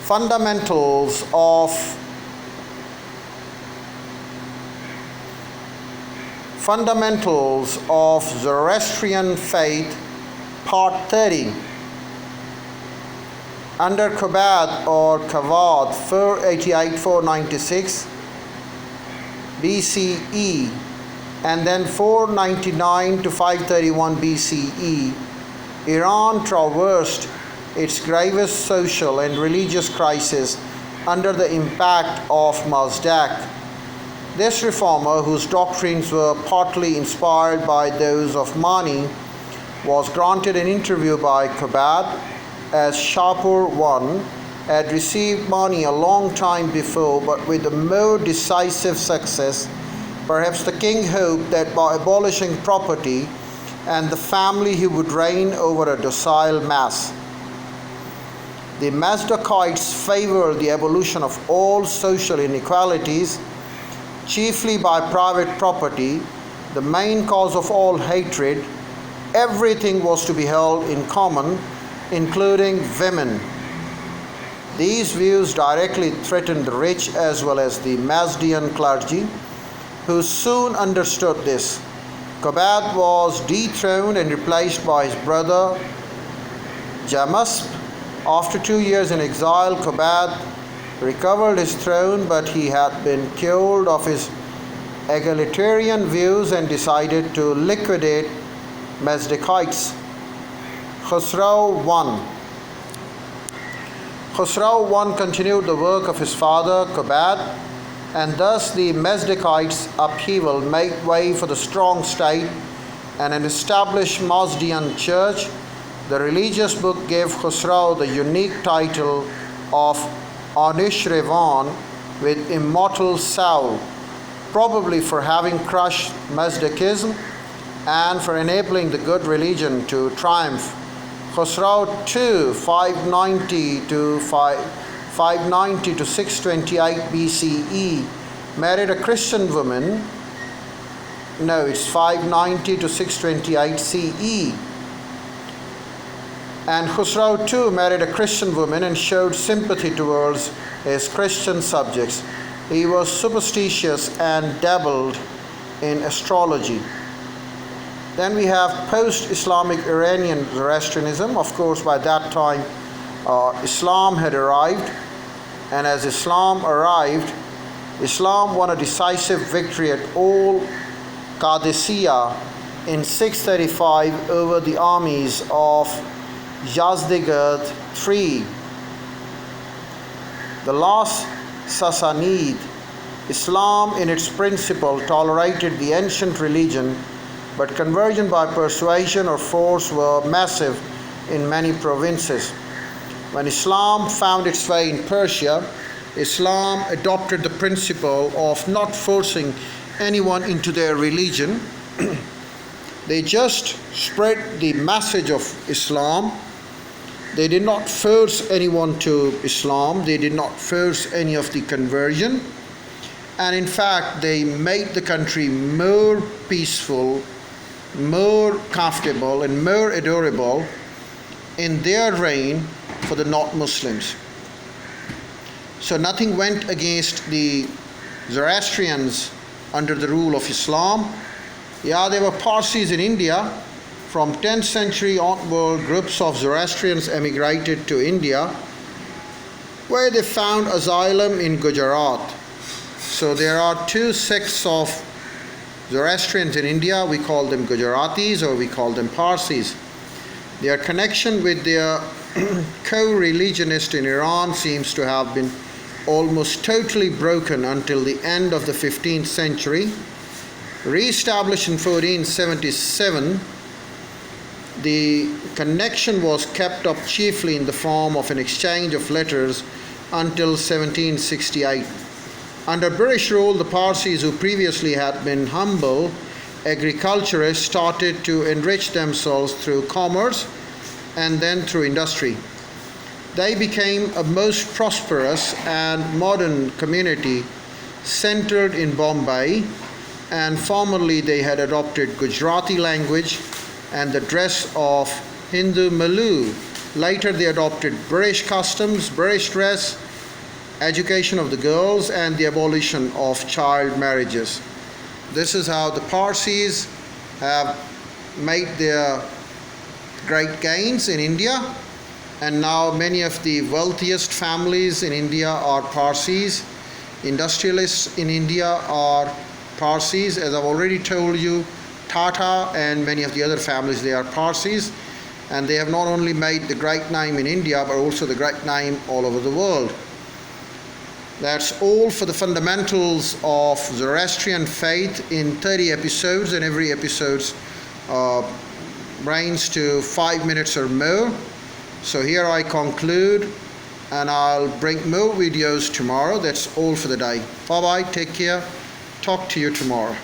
Fundamentals of Zoroastrian Faith, Part 30. Under Kobad or Kavad, 488-496 BCE, and then 499 to 531 BCE, Iran traversed its gravest social and religious crisis under the impact of Mazdak. This reformer, whose doctrines were partly inspired by those of Mani, was granted an interview by Kobad, as Shapur I had received Mani a long time before, but with a more decisive success. Perhaps the king hoped that by abolishing property and the family he would reign over a docile mass. The Mazdakites favored the abolition of all social inequalities, chiefly by private property, the main cause of all hatred. Everything was to be held in common, including women. These views directly threatened the rich as well as the Mazdian clergy, who soon understood this. Kobad was dethroned and replaced by his brother Jamasp. After 2 years in exile, Kobad recovered his throne, but he had been cured of his egalitarian views and decided to liquidate Mazdakites. Khosrau I continued the work of his father Kobad, and thus the Mazdakites' upheaval made way for the strong state and an established Mazdian church. The religious book gave Khosrau the unique title of Anushirvan, with immortal soul, probably for having crushed Mazdakism and for enabling the good religion to triumph. Khosrau II, 590 to 628 BCE, married a Christian woman. No, it's 590 to 628 CE. And Khosrau II married a Christian woman and showed sympathy towards his Christian subjects. He was superstitious and dabbled in astrology. Then we have post-Islamic Iranian Zoroastrianism. Of course, by that time, Islam had arrived. And as Islam arrived, Islam won a decisive victory at Old Qadisiyah in 635 over the armies of Yazdegerd III. The last Sassanid, Islam in its principle tolerated the ancient religion, but conversion by persuasion or force were massive in many provinces. When Islam found its way in Persia, Islam adopted the principle of not forcing anyone into their religion. They just spread the message of Islam. They did not force anyone to Islam. They did not force any of the conversion. And in fact, they made the country more peaceful, more comfortable, and more adorable in their reign for the non-Muslims. So nothing went against the Zoroastrians under the rule of Islam. Yeah, there were Parsis in India. From 10th century onward, groups of Zoroastrians emigrated to India, where they found asylum in Gujarat. So there are two sects of Zoroastrians in India. We call them Gujaratis or we call them Parsis. Their connection with their co-religionist in Iran seems to have been almost totally broken until the end of the 15th century. Re-established in 1477, the connection was kept up chiefly in the form of an exchange of letters until 1768. Under British rule, the Parsis, who previously had been humble agriculturists, started to enrich themselves through commerce and then through industry. They became a most prosperous and modern community centered in Bombay, and formerly they had adopted Gujarati language and the dress of Hindu Malu Later they adopted British customs, British dress, education of the girls, and the abolition of child marriages. This is how the Parsis have made their great gains in India, and now many of the wealthiest families in India are Parsis. Industrialists in India are Parsis. As I've already told you, Tata and many of the other families, they are Parsis, and they have not only made the great name in India but also the great name all over the world. That's all for the fundamentals of Zoroastrian faith in 30 episodes, and every episode ranges to 5 minutes or more. So here I conclude, and I'll bring more videos tomorrow. That's all for the day. Bye bye, take care, talk to you tomorrow.